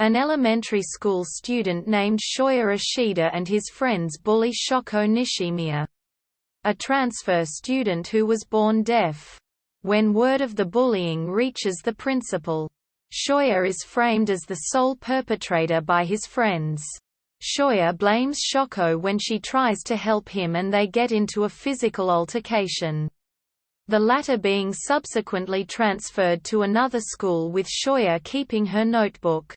An elementary school student named Shoya Ishida and his friends bully Shoko Nishimiya, a transfer student who was born deaf. When word of the bullying reaches the principal, Shoya is framed as the sole perpetrator by his friends. Shoya blames Shoko when she tries to help him and they get into a physical altercation, the latter being subsequently transferred to another school with Shoya keeping her notebook.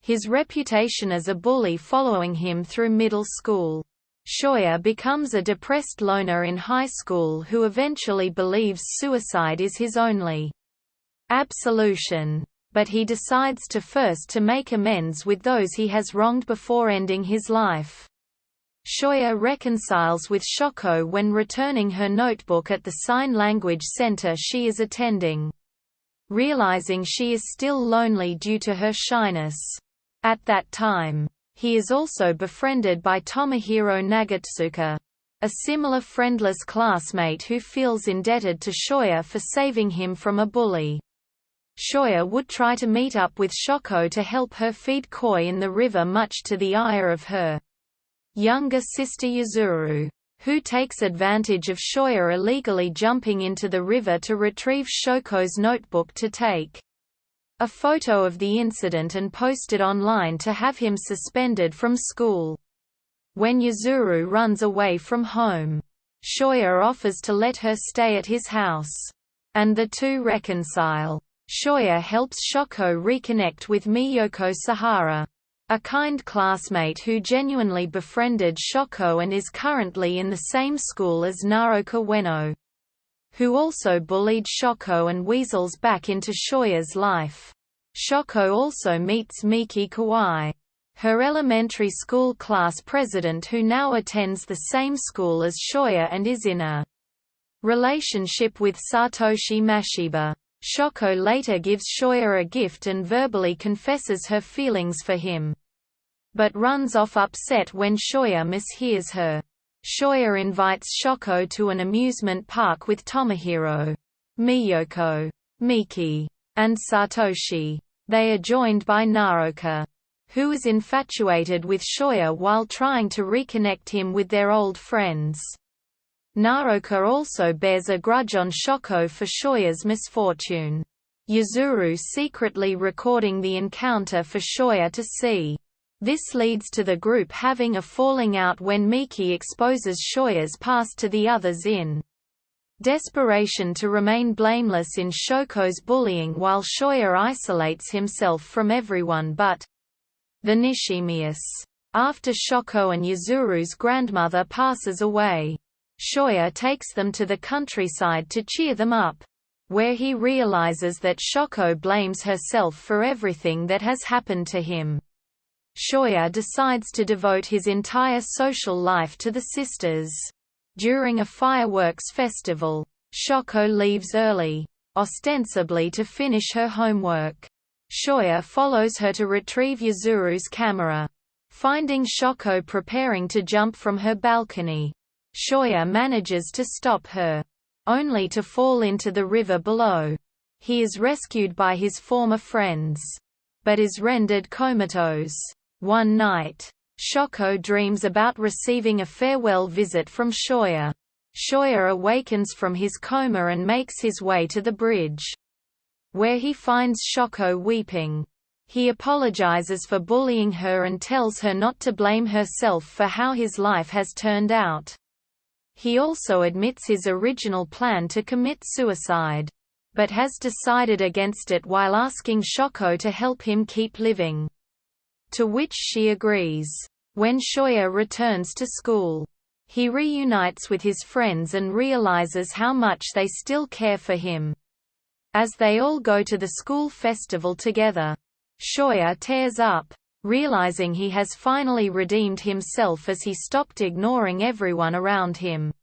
His reputation as a bully following him through middle school. Shoya becomes a depressed loner in high school who eventually believes suicide is his only absolution. But he decides to make amends with those he has wronged before ending his life. Shoya reconciles with Shoko when returning her notebook at the sign language center she is attending, realizing she is still lonely due to her shyness. At that time, he is also befriended by Tomohiro Nagatsuka, a similar friendless classmate who feels indebted to Shoya for saving him from a bully. Shoya would try to meet up with Shoko to help her feed koi in the river, much to the ire of her younger sister Yuzuru, who takes advantage of Shoya illegally jumping into the river to retrieve Shoko's notebook to take a photo of the incident and post it online to have him suspended from school. When Yuzuru runs away from home, Shoya offers to let her stay at his house, and the two reconcile. Shoya helps Shoko reconnect with Miyoko Sahara, a kind classmate who genuinely befriended Shoko and is currently in the same school as Naoka Ueno, who also bullied Shoko and weasels back into Shoya's life. Shoko also meets Miki Kawai, her elementary school class president who now attends the same school as Shoya and is in a relationship with Satoshi Mashiba. Shoko later gives Shoya a gift and verbally confesses her feelings for him, but runs off upset when Shoya mishears her. Shoya invites Shoko to an amusement park with Tomohiro, Miyoko, Miki, and Satoshi. They are joined by Naoka, who is infatuated with Shoya while trying to reconnect him with their old friends. Naoka also bears a grudge on Shoko for Shoya's misfortune, Yuzuru secretly recording the encounter for Shoya to see. This leads to the group having a falling out when Miki exposes Shoya's past to the others in desperation to remain blameless in Shoko's bullying, while Shoya isolates himself from everyone but the Nishimiyas. After Shoko and Yuzuru's grandmother passes away, Shoya takes them to the countryside to cheer them up, where he realizes that Shoko blames herself for everything that has happened to him. Shoya decides to devote his entire social life to the sisters. During a fireworks festival, Shoko leaves early, ostensibly to finish her homework. Shoya follows her to retrieve Yuzuru's camera. Finding Shoko preparing to jump from her balcony, Shoya manages to stop her, only to fall into the river below. He is rescued by his former friends, but is rendered comatose. One night, Shoko dreams about receiving a farewell visit from Shoya. Shoya awakens from his coma and makes his way to the bridge, where he finds Shoko weeping. He apologizes for bullying her and tells her not to blame herself for how his life has turned out. He also admits his original plan to commit suicide, but has decided against it while asking Shoko to help him keep living, to which she agrees. When Shoya returns to school, he reunites with his friends and realizes how much they still care for him. As they all go to the school festival together, Shoya tears up, realizing he has finally redeemed himself as he stopped ignoring everyone around him.